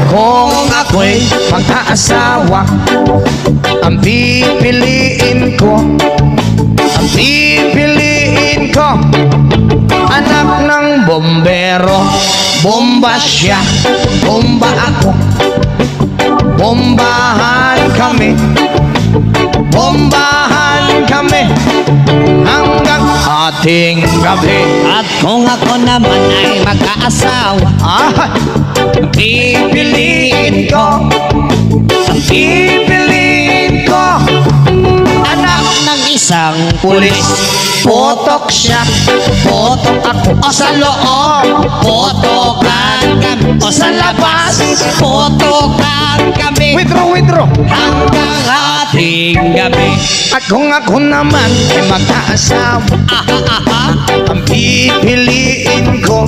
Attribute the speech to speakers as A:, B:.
A: Kung ako'y mag-aasawa, ang pipiliin ko, anak ng bombero. Bomba siya, bomba ako, bombahan kami hanggang ating gabi.
B: At kung ako naman ay mag-aasawa,
A: Pipiliin ko, anak
B: ng isang
A: pulis. Potok siya, potok ako. O sa loob,
B: potokan kami,
A: o sa labas.
B: potokan kami
A: Withdraw.
B: hanggang ating gabi.
A: At kung ako naman ay mag-aasawa, ang pipiliin ko,